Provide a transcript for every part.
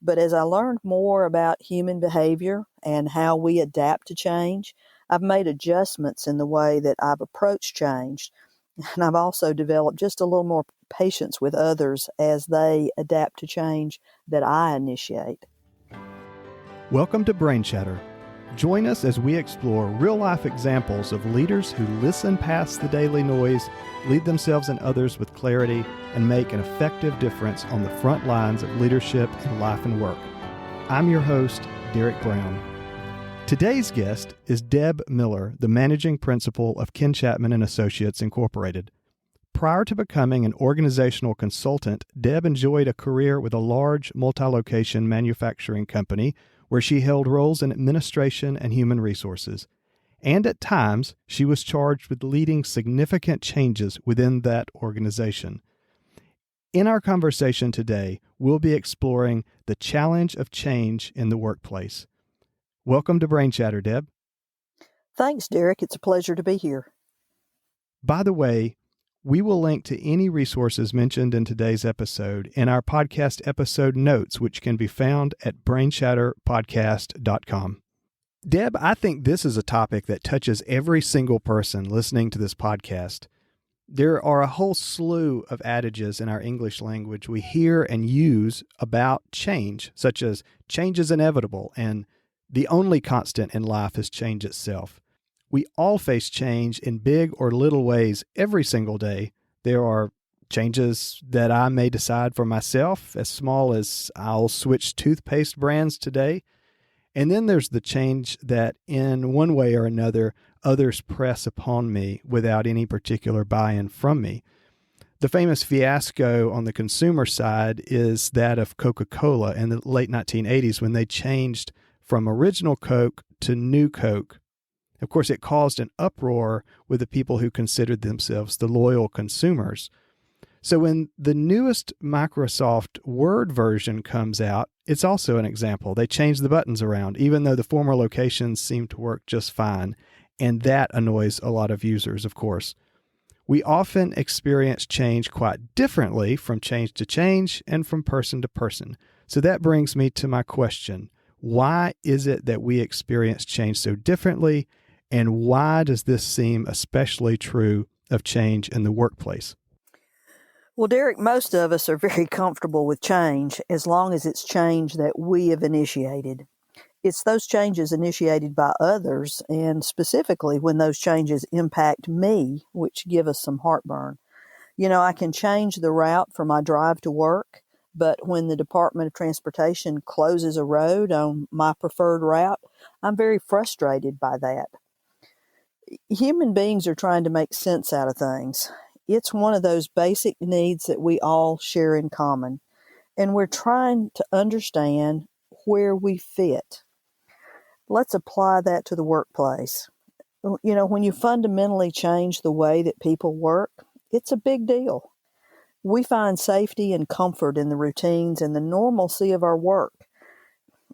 But as I learned more about human behavior and how we adapt to change, I've made adjustments in the way that I've approached change. And I've also developed just a little more patience with others as they adapt to change that I initiate. Welcome to Brain Chatter. Join us as we explore real-life examples of leaders who listen past the daily noise, lead themselves and others with clarity, and make an effective difference on the front lines of leadership in life and work. I'm your host, Derek Brown. Today's guest is Deb Miller, the managing principal of Chapman and Associates Incorporated. Prior to becoming an organizational consultant, Deb enjoyed a career with a large multi-location manufacturing company where she held roles in administration and human resources. And at times, she was charged with leading significant changes within that organization. In our conversation today, we'll be exploring the challenge of change in the workplace. Welcome to Brain Chatter, Deb. Thanks, Derek. It's a pleasure to be here. By the way, we will link to any resources mentioned in today's episode in our podcast episode notes, which can be found at brainchatterpodcast.com. Deb, I think this is a topic that touches every single person listening to this podcast. There are a whole slew of adages in our English language we hear and use about change, such as change is inevitable and the only constant in life is change itself. We all face change in big or little ways every single day. There are changes that I may decide for myself, as small as I'll switch toothpaste brands today. And then there's the change that in one way or another, others press upon me without any particular buy-in from me. The famous fiasco on the consumer side is that of Coca-Cola in the late 1980s when they changed from original Coke to new Coke. Of course, it caused an uproar with the people who considered themselves the loyal consumers. So when the newest Microsoft Word version comes out, it's also an example. They changed the buttons around, even though the former locations seem to work just fine. And that annoys a lot of users, of course. We often experience change quite differently from change to change and from person to person. So that brings me to my question. Why is it that we experience change so differently? And why does this seem especially true of change in the workplace? Well, Derek, most of us are very comfortable with change as long as it's change that we have initiated. It's those changes initiated by others, and specifically when those changes impact me, which give us some heartburn. You know, I can change the route for my drive to work, but when the Department of Transportation closes a road on my preferred route, I'm very frustrated by that. Human beings are trying to make sense out of things. It's one of those basic needs that we all share in common, and we're trying to understand where we fit. Let's apply that to the workplace. You know, when you fundamentally change the way that people work, it's a big deal. We find safety and comfort in the routines and the normalcy of our work.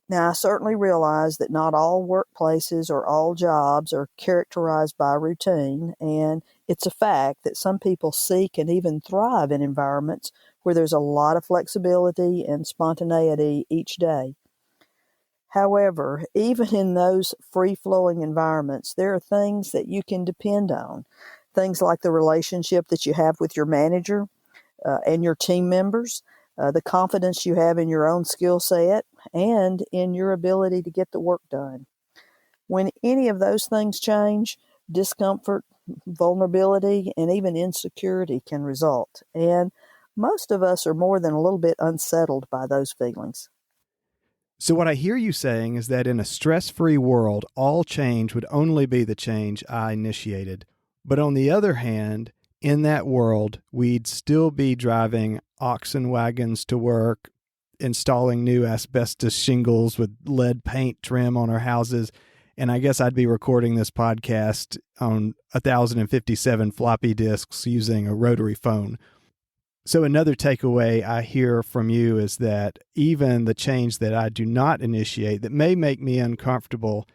Now, I certainly realize that not all workplaces or all jobs are characterized by routine, and it's a fact that some people seek and even thrive in environments where there's a lot of flexibility and spontaneity each day. However, even in those free-flowing environments, there are things that you can depend on, things like the relationship that you have with your manager and your team members, the confidence you have in your own skill set, and in your ability to get the work done. When any of those things change, discomfort, vulnerability, and even insecurity can result. And most of us are more than a little bit unsettled by those feelings. So what I hear you saying is that in a stress-free world, all change would only be the change I initiated. But on the other hand, in that world, we'd still be driving oxen wagons to work, installing new asbestos shingles with lead paint trim on our houses, and I guess I'd be recording this podcast on 1,057 floppy disks using a rotary phone. So another takeaway I hear from you is that even the change that I do not initiate that may make me uncomfortable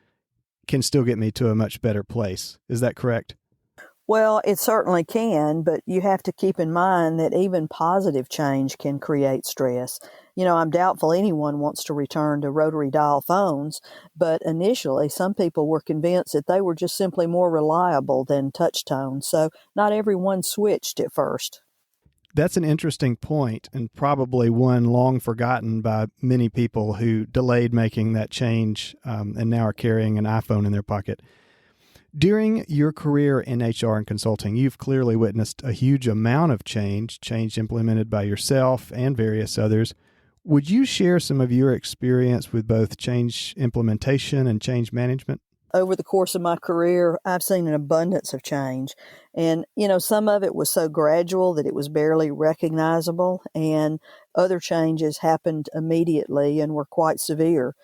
can still get me to a much better place. Is that correct? Well, it certainly can, but you have to keep in mind that even positive change can create stress. I'm doubtful anyone wants to return to rotary dial phones, but initially some people were convinced that they were just simply more reliable than touch tone, so not everyone switched at first. That's an interesting point, and probably one long forgotten by many people who delayed making that change and now are carrying an iPhone in their pocket. During your career in HR and consulting, you've clearly witnessed a huge amount of change implemented by yourself and various others. Would you share some of your experience with both change implementation and change management? Over the course of my career, I've seen an abundance of change. And, some of it was so gradual that it was barely recognizable, and other changes happened immediately and were quite severe.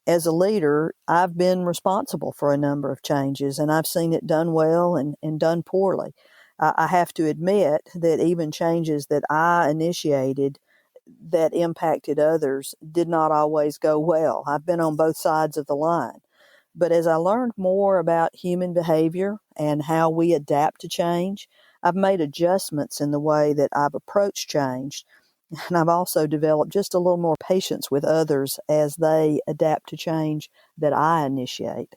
As a leader, I've been responsible for a number of changes, and I've seen it done well and done poorly. I have to admit that even changes that I initiated that impacted others did not always go well. I've been on both sides of the line. But as I learned more about human behavior and how we adapt to change, I've made adjustments in the way that I've approached change. And I've also developed just a little more patience with others as they adapt to change that I initiate.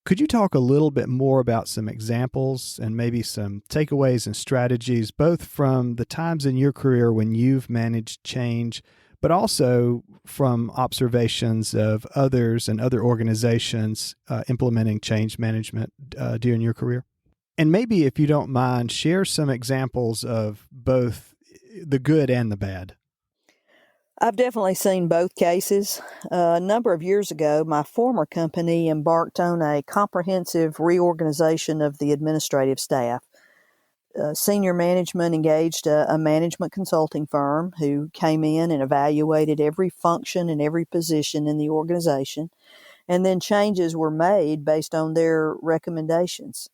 Could you talk a little bit more about some examples and maybe some takeaways and strategies, both from the times in your career when you've managed change, but also from observations of others and other organizations implementing change management during your career? And maybe, if you don't mind, share some examples of both the good and the bad. I've definitely seen both cases. A number of years ago, my former company embarked on a comprehensive reorganization of the administrative staff. Senior management engaged a management consulting firm who came in and evaluated every function and every position in the organization, and then changes were made based on their recommendations.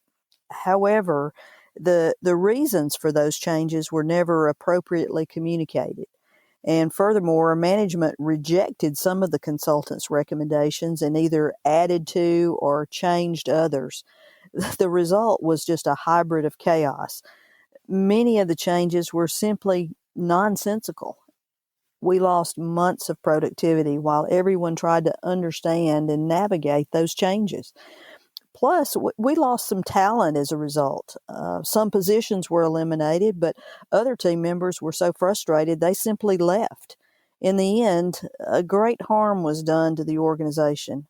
However, the reasons for those changes were never appropriately communicated. And furthermore, management rejected some of the consultants' recommendations and either added to or changed others. The result was just a hybrid of chaos. Many of the changes were simply nonsensical. We lost months of productivity while everyone tried to understand and navigate those changes. Plus, we lost some talent as a result. Some positions were eliminated, but other team members were so frustrated they simply left. In the end, a great harm was done to the organization.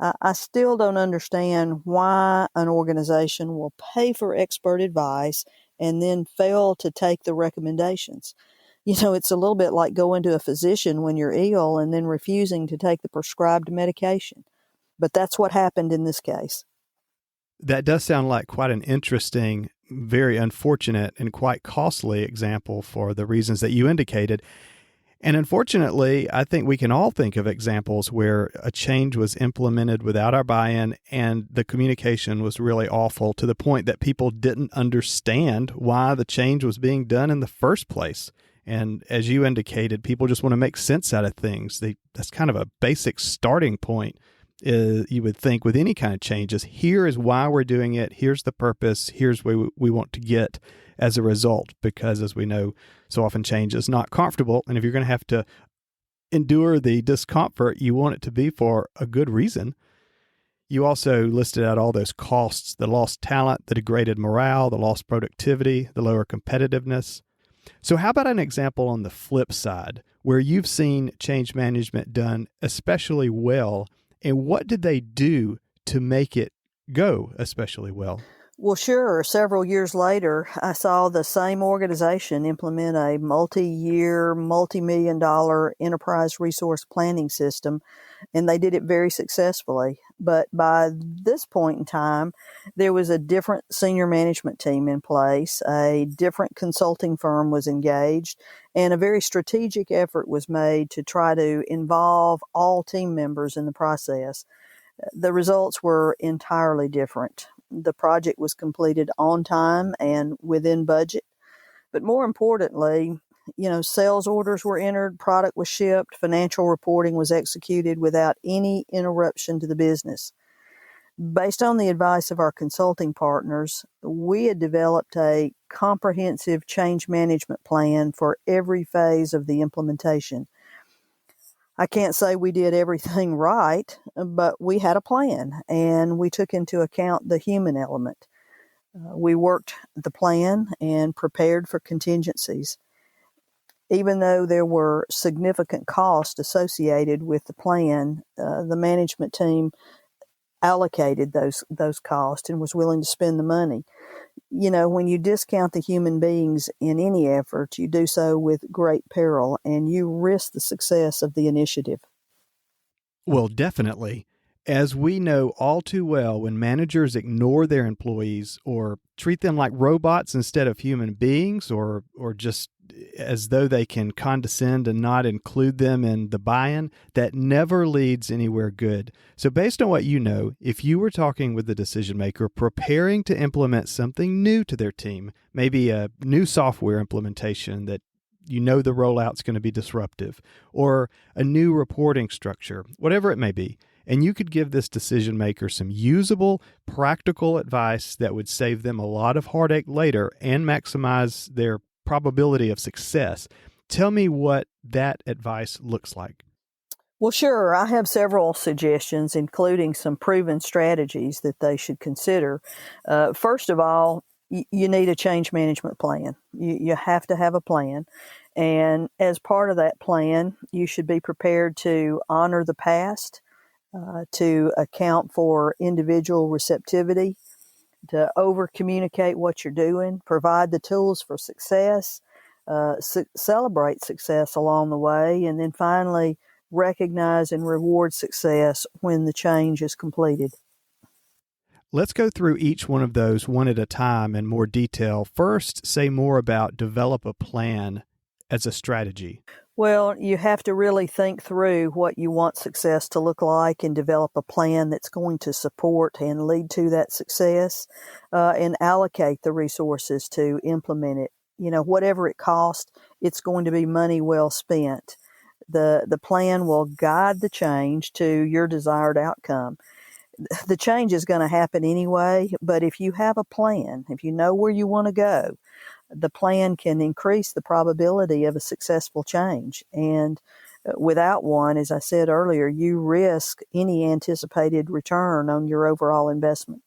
I still don't understand why an organization will pay for expert advice and then fail to take the recommendations. It's a little bit like going to a physician when you're ill and then refusing to take the prescribed medication. But that's what happened in this case. That does sound like quite an interesting, very unfortunate, and quite costly example for the reasons that you indicated. And unfortunately, I think we can all think of examples where a change was implemented without our buy-in and the communication was really awful to the point that people didn't understand why the change was being done in the first place. And as you indicated, people just want to make sense out of things. That's kind of a basic starting point. You would think with any kind of changes, here is why we're doing it. Here's the purpose. Here's where we want to get as a result, because as we know, so often change is not comfortable. And if you're going to have to endure the discomfort, you want it to be for a good reason. You also listed out all those costs: the lost talent, the degraded morale, the lost productivity, the lower competitiveness. So how about an example on the flip side where you've seen change management done especially well, and what did they do to make it go especially well? Well, sure. Several years later, I saw the same organization implement a multi-year, multi-million dollar enterprise resource planning system, and they did it very successfully. But by this point in time, there was a different senior management team in place, a different consulting firm was engaged, and a very strategic effort was made to try to involve all team members in the process. The results were entirely different. The project was completed on time and within budget. But more importantly, sales orders were entered, product was shipped, financial reporting was executed without any interruption to the business. Based on the advice of our consulting partners, we had developed a comprehensive change management plan for every phase of the implementation. I can't say we did everything right, but we had a plan and we took into account the human element. We worked the plan and prepared for contingencies. Even though there were significant costs associated with the plan, the management team allocated those costs and was willing to spend the money. When you discount the human beings in any effort, you do so with great peril and you risk the success of the initiative. Well, definitely. As we know all too well, when managers ignore their employees or treat them like robots instead of human beings, or just as though they can condescend and not include them in the buy-in, that never leads anywhere good. So based on what you know, if you were talking with the decision maker preparing to implement something new to their team, maybe a new software implementation that you know the rollout's going to be disruptive, or a new reporting structure, whatever it may be, and you could give this decision maker some usable, practical advice that would save them a lot of heartache later and maximize their probability of success. Tell me what that advice looks like. Well, sure. I have several suggestions, including some proven strategies that they should consider. First of all, you need a change management plan. You have to have a plan. And as part of that plan, you should be prepared to honor the past, to account for individual receptivity, to over communicate what you're doing, provide the tools for success, celebrate success along the way, and then finally recognize and reward success when the change is completed. Let's go through each one of those one at a time in more detail. First, say more about develop a plan as a strategy. Well, you have to really think through what you want success to look like and develop a plan that's going to support and lead to that success, and allocate the resources to implement it. Whatever it costs, it's going to be money well spent. The plan will guide the change to your desired outcome. The change is going to happen anyway, but if you have a plan, if you know where you want to go, the plan can increase the probability of a successful change. And without one, as I said earlier, you risk any anticipated return on your overall investment.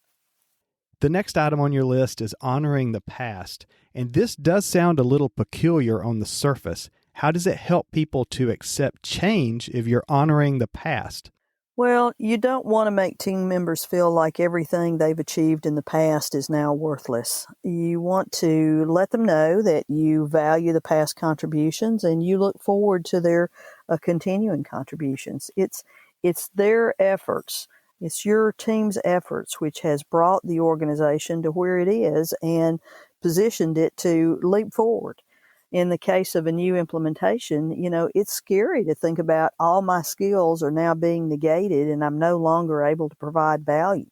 The next item on your list is honoring the past. And this does sound a little peculiar on the surface. How does it help people to accept change if you're honoring the past? Well, you don't want to make team members feel like everything they've achieved in the past is now worthless. You want to let them know that you value the past contributions and you look forward to their continuing contributions. It's their efforts. It's your team's efforts which has brought the organization to where it is and positioned it to leap forward. In the case of a new implementation, it's scary to think about all my skills are now being negated and I'm no longer able to provide value.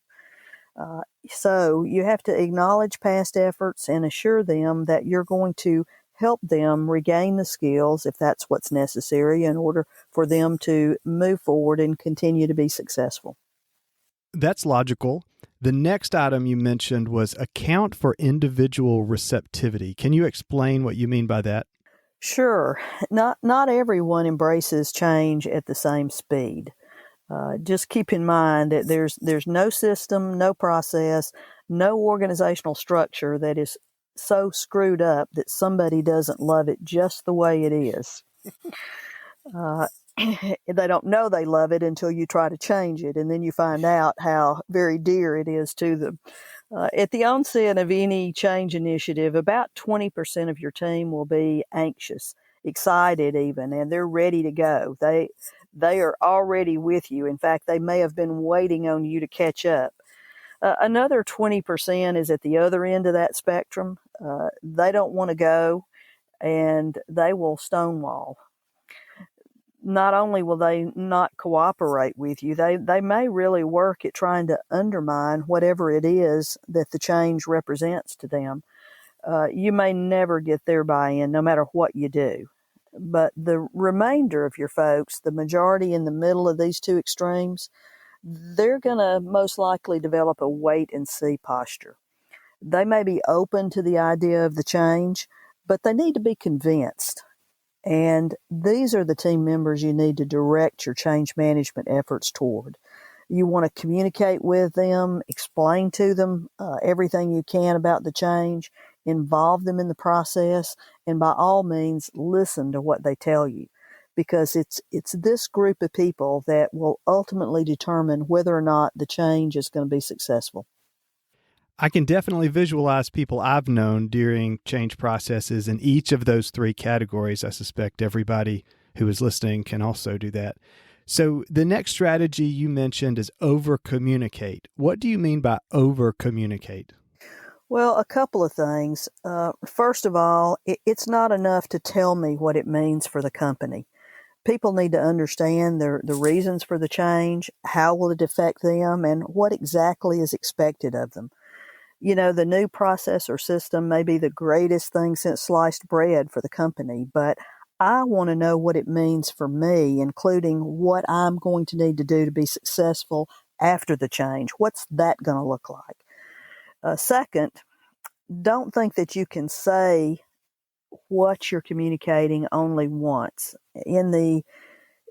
So you have to acknowledge past efforts and assure them that you're going to help them regain the skills if that's what's necessary in order for them to move forward and continue to be successful. That's logical. The next item you mentioned was account for individual receptivity. Can you explain what you mean by that? Sure. Not everyone embraces change at the same speed. Just keep in mind that there's no system, no process, no organizational structure that is so screwed up that somebody doesn't love it just the way it is. They don't know they love it until you try to change it, and then you find out how very dear it is to them. At the onset of any change initiative, about 20% of your team will be anxious, excited even, and they're ready to go. They are already with you. In fact, they may have been waiting on you to catch up. Another 20% is at the other end of that spectrum. They don't want to go, and they will stonewall. Not only will they not cooperate with you, they may really work at trying to undermine whatever it is that the change represents to them. You may never get their buy-in no matter what you do. But the remainder of your folks, the majority in the middle of these two extremes, they're going to most likely develop a wait and see posture. They may be open to the idea of the change, but they need to be convinced. And these are the team members you need to direct your change management efforts toward. You want to communicate with them, explain to them everything you can about the change, involve them in the process, and by all means, listen to what they tell you. Because it's this group of people that will ultimately determine whether or not the change is going to be successful. I can definitely visualize people I've known during change processes in each of those three categories. I suspect everybody who is listening can also do that. So the next strategy you mentioned is over-communicate. What do you mean by over-communicate? Well, a couple of things. First of all, it's not enough to tell me what it means for the company. People need to understand the reasons for the change, how will it affect them, and what exactly is expected of them. You know, the new process or system may be the greatest thing since sliced bread for the company, but I want to know what it means for me, including what I'm going to need to do to be successful after the change. What's that going to look like? Second, don't think that you can say what you're communicating only once. In the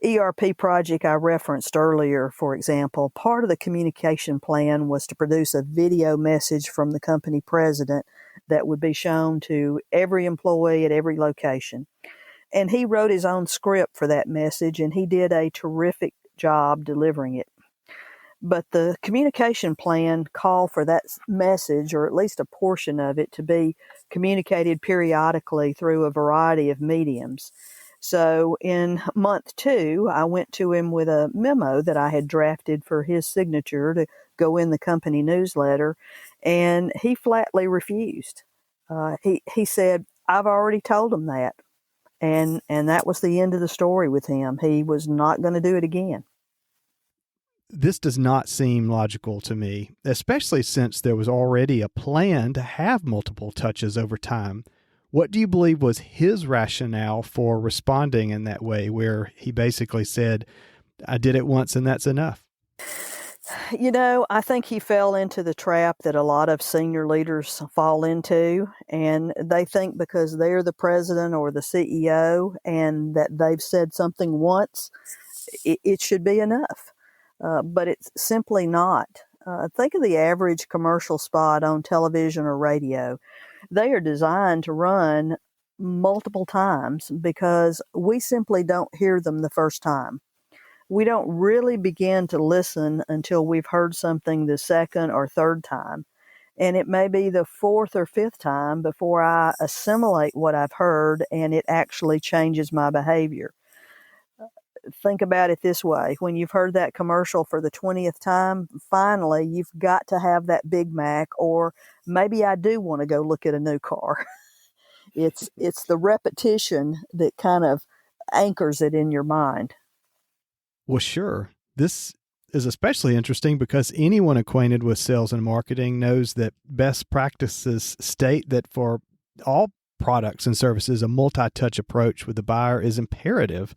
ERP project I referenced earlier, for example, part of the communication plan was to produce a video message from the company president that would be shown to every employee at every location. And he wrote his own script for that message, and he did a terrific job delivering it. But the communication plan called for that message, or at least a portion of it, to be communicated periodically through a variety of mediums. So in month 2, I went to him with a memo that I had drafted for his signature to go in the company newsletter, and he flatly refused. He said, "I've already told him that." And that was the end of the story with him. He was not going to do it again. This does not seem logical to me, especially since there was already a plan to have multiple touches over time. What do you believe was his rationale for responding in that way, where he basically said, I did it once and that's enough? You know, I think he fell into the trap that a lot of senior leaders fall into, and they think because they're the president or the CEO and that they've said something once, it should be enough. But it's simply not. Think of the average commercial spot on television or radio. They are designed to run multiple times because we simply don't hear them the first time. We don't really begin to listen until we've heard something the second or third time. And it may be the fourth or fifth time before I assimilate what I've heard and it actually changes my behavior. Think about it this way. When you've heard that commercial for the 20th time, finally, you've got to have that Big Mac, or maybe I do want to go look at a new car. It's the repetition that kind of anchors it in your mind. Well, sure. This is especially interesting because anyone acquainted with sales and marketing knows that best practices state that for all products and services, a multi-touch approach with the buyer is imperative.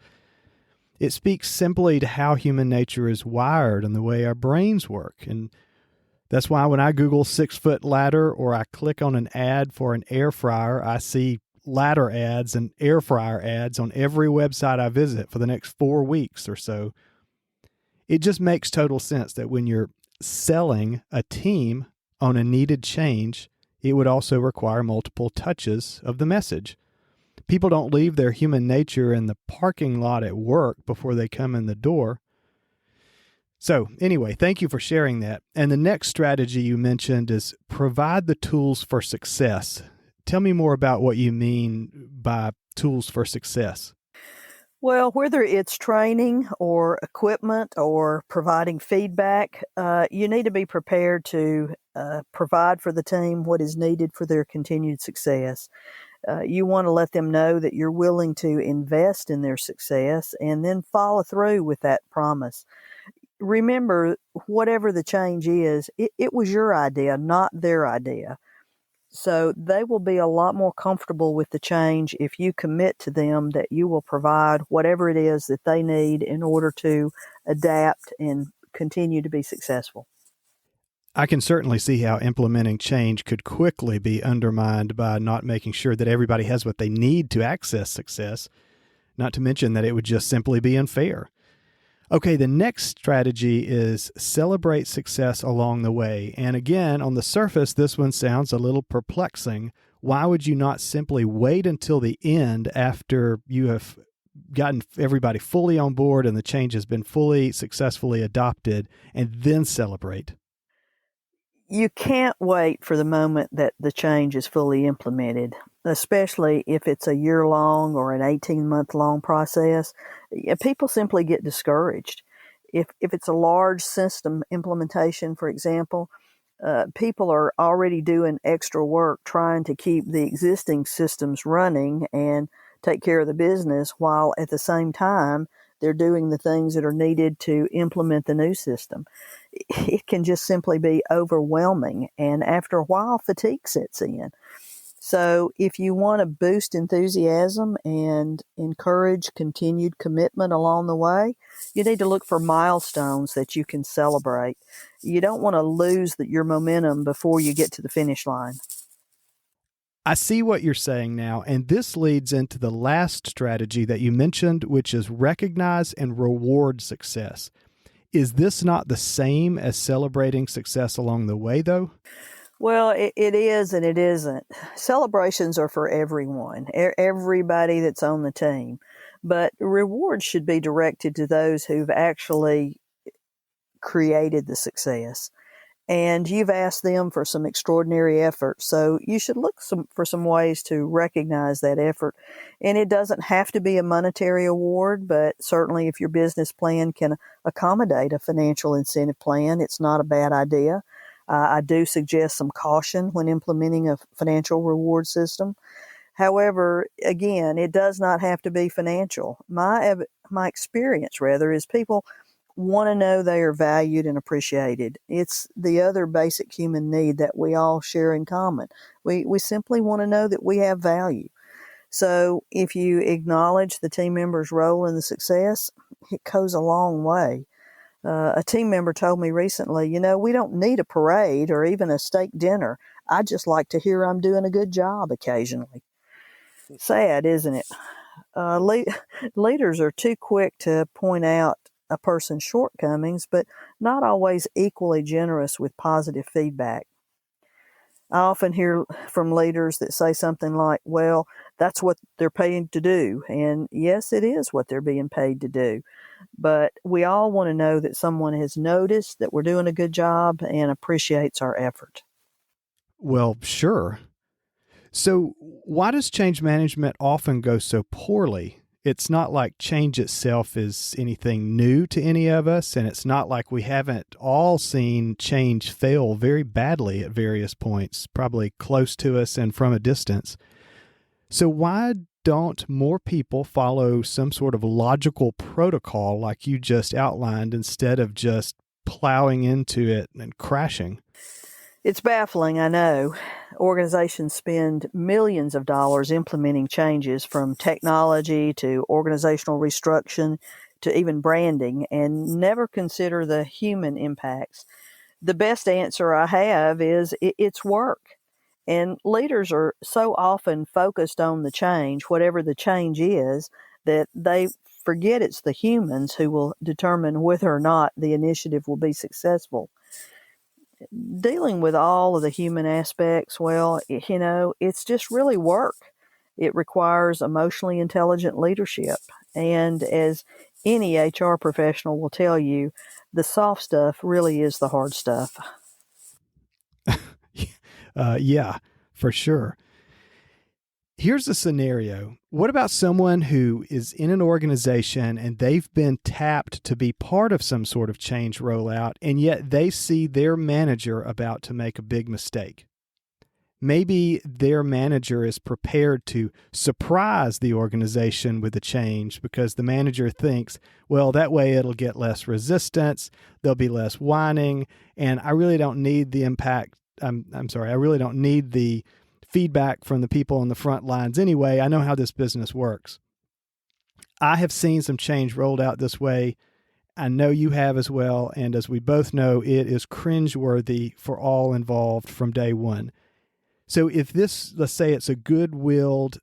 It speaks simply to how human nature is wired and the way our brains work. And that's why when I Google 6-foot ladder or I click on an ad for an air fryer, I see ladder ads and air fryer ads on every website I visit for the next 4 weeks or so. It just makes total sense that when you're selling a team on a needed change, it would also require multiple touches of the message. People don't leave their human nature in the parking lot at work before they come in the door. So anyway, thank you for sharing that. And the next strategy you mentioned is provide the tools for success. Tell me more about what you mean by tools for success. Well, whether it's training or equipment or providing feedback, you need to be prepared to provide for the team what is needed for their continued success. You want to let them know that you're willing to invest in their success and then follow through with that promise. Remember, whatever the change is, it was your idea, not their idea. So they will be a lot more comfortable with the change if you commit to them that you will provide whatever it is that they need in order to adapt and continue to be successful. I can certainly see how implementing change could quickly be undermined by not making sure that everybody has what they need to access success, not to mention that it would just simply be unfair. Okay, the next strategy is celebrate success along the way. And again, on the surface, this one sounds a little perplexing. Why would you not simply wait until the end after you have gotten everybody fully on board and the change has been fully successfully adopted and then celebrate? You can't wait for the moment that the change is fully implemented, especially if it's a year-long or an 18-month-long process. People simply get discouraged. If it's a large system implementation, for example, people are already doing extra work trying to keep the existing systems running and take care of the business, while at the same time they're doing the things that are needed to implement the new system. It can just simply be overwhelming, and after a while, fatigue sets in. So, if you want to boost enthusiasm and encourage continued commitment along the way, you need to look for milestones that you can celebrate. You don't want to lose your momentum before you get to the finish line. I see what you're saying now, and this leads into the last strategy that you mentioned, which is recognize and reward success. Is this not the same as celebrating success along the way, though? Well, it is and it isn't. Celebrations are for everyone, everybody that's on the team. But rewards should be directed to those who've actually created the success. And you've asked them for some extraordinary effort. So you should look for some ways to recognize that effort. And it doesn't have to be a monetary award, but certainly if your business plan can accommodate a financial incentive plan, it's not a bad idea. I do suggest some caution when implementing a financial reward system. However, again, it does not have to be financial. My experience, rather, is people want to know they are valued and appreciated. It's the other basic human need that we all share in common. We simply want to know that we have value. So if you acknowledge the team member's role in the success, it goes a long way. A team member told me recently, we don't need a parade or even a steak dinner. I just like to hear I'm doing a good job occasionally. Sad, isn't it? Leaders are too quick to point out a person's shortcomings, but not always equally generous with positive feedback. I often hear from leaders that say something like, well, that's what they're paid to do. And yes, it is what they're being paid to do. But we all want to know that someone has noticed that we're doing a good job and appreciates our effort. Well, sure. So, why does change management often go so poorly? It's not like change itself is anything new to any of us, and it's not like we haven't all seen change fail very badly at various points, probably close to us and from a distance. So, why don't more people follow some sort of logical protocol like you just outlined instead of just plowing into it and crashing? It's baffling, I know. Organizations spend millions of dollars implementing changes from technology to organizational restructuring to even branding and never consider the human impacts. The best answer I have is it's work. And leaders are so often focused on the change, whatever the change is, that they forget it's the humans who will determine whether or not the initiative will be successful. Dealing with all of the human aspects, well, it's just really work. It requires emotionally intelligent leadership. And as any HR professional will tell you, the soft stuff really is the hard stuff. Yeah, for sure. Here's a scenario. What about someone who is in an organization and they've been tapped to be part of some sort of change rollout, and yet they see their manager about to make a big mistake? Maybe their manager is prepared to surprise the organization with a change because the manager thinks, well, that way it'll get less resistance, there'll be less whining, and I really don't need the impact. I really don't need the feedback from the people on the front lines anyway. I know how this business works. I have seen some change rolled out this way, I know you have as well. And as we both know, it is cringeworthy for all involved from day one. So if this, let's say it's a good-willed,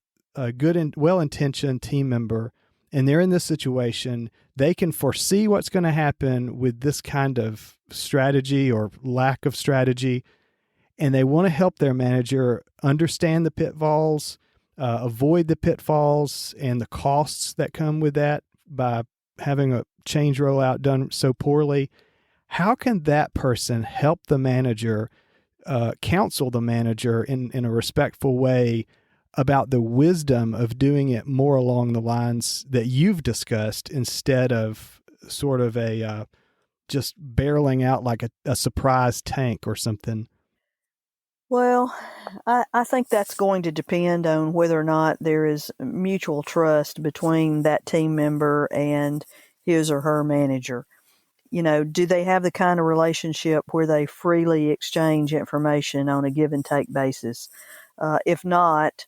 good and well-intentioned team member, and they're in this situation, they can foresee what's going to happen with this kind of strategy or lack of strategy, and they want to help their manager understand the pitfalls, avoid the pitfalls and the costs that come with that by having a change rollout done so poorly. How can that person help the manager, counsel the manager in a respectful way about the wisdom of doing it more along the lines that you've discussed instead of sort of a just barreling out like a surprise tank or something? Well, I think that's going to depend on whether or not there is mutual trust between that team member and his or her manager. Do they have the kind of relationship where they freely exchange information on a give and take basis? If not,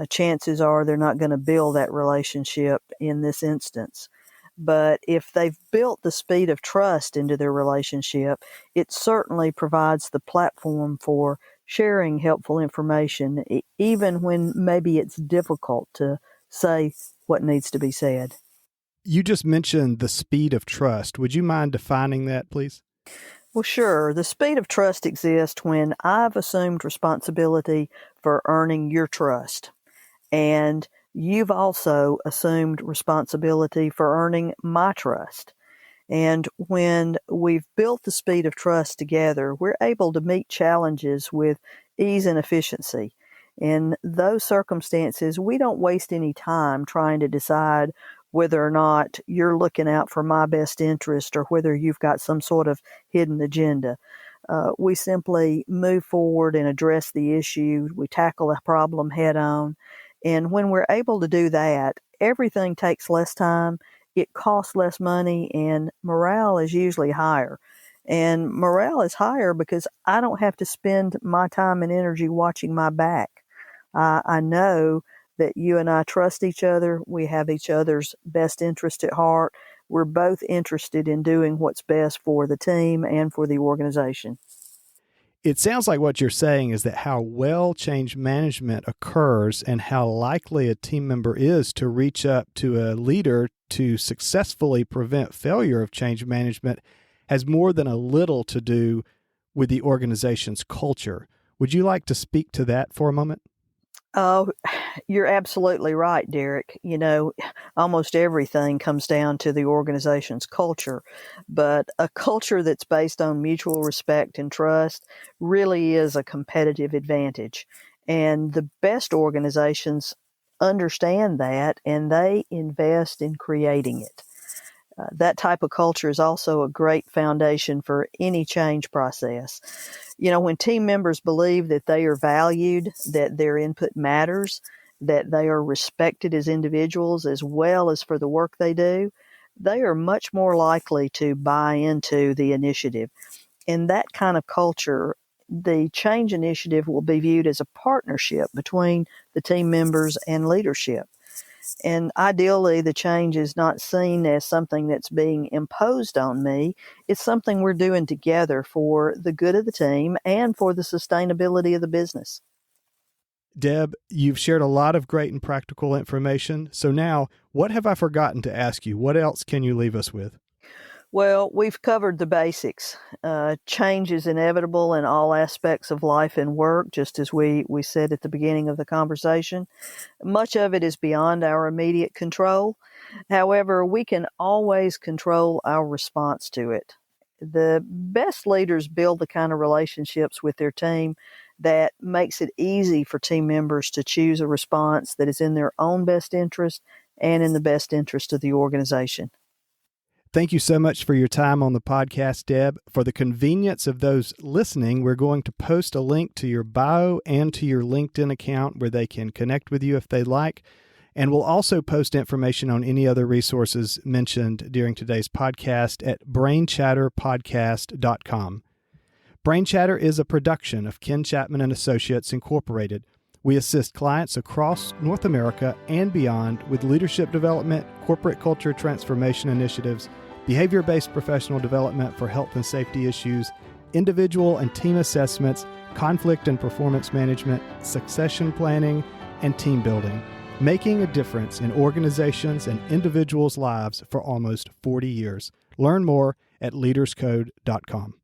chances are they're not going to build that relationship in this instance. But if they've built the speed of trust into their relationship, it certainly provides the platform for sharing helpful information, even when maybe it's difficult to say what needs to be said. You just mentioned the speed of trust. Would you mind defining that, please? Well, sure. The speed of trust exists when I've assumed responsibility for earning your trust, and you've also assumed responsibility for earning my trust. And when we've built the speed of trust together, we're able to meet challenges with ease and efficiency. In those circumstances, we don't waste any time trying to decide whether or not you're looking out for my best interest or whether you've got some sort of hidden agenda. We simply move forward and address the issue. We tackle a problem head on. And when we're able to do that, everything takes less time, it costs less money, and morale is usually higher. And morale is higher because I don't have to spend my time and energy watching my back. I know that you and I trust each other. We have each other's best interest at heart. We're both interested in doing what's best for the team and for the organization. It sounds like what you're saying is that how well change management occurs and how likely a team member is to reach up to a leader to successfully prevent failure of change management has more than a little to do with the organization's culture. Would you like to speak to that for a moment? Oh, you're absolutely right, Derek. Almost everything comes down to the organization's culture, but a culture that's based on mutual respect and trust really is a competitive advantage. And the best organizations understand that and they invest in creating it. That type of culture is also a great foundation for any change process. When team members believe that they are valued, that their input matters, that they are respected as individuals as well as for the work they do, they are much more likely to buy into the initiative. In that kind of culture, the change initiative will be viewed as a partnership between the team members and leadership. And ideally, the change is not seen as something that's being imposed on me. It's something we're doing together for the good of the team and for the sustainability of the business. Deb, you've shared a lot of great and practical information. So now, what have I forgotten to ask you? What else can you leave us with? Well, we've covered the basics. Change is inevitable in all aspects of life and work, just as we said at the beginning of the conversation. Much of it is beyond our immediate control. However, we can always control our response to it. The best leaders build the kind of relationships with their team that makes it easy for team members to choose a response that is in their own best interest and in the best interest of the organization. Thank you so much for your time on the podcast, Deb. For the convenience of those listening, we're going to post a link to your bio and to your LinkedIn account where they can connect with you if they like. And we'll also post information on any other resources mentioned during today's podcast at brainchatterpodcast.com. Brain Chatter is a production of Ken Chapman and Associates Incorporated. We assist clients across North America and beyond with leadership development, corporate culture transformation initiatives, behavior-based professional development for health and safety issues, individual and team assessments, conflict and performance management, succession planning, and team building, making a difference in organizations and individuals' lives for almost 40 years. Learn more at leaderscode.com.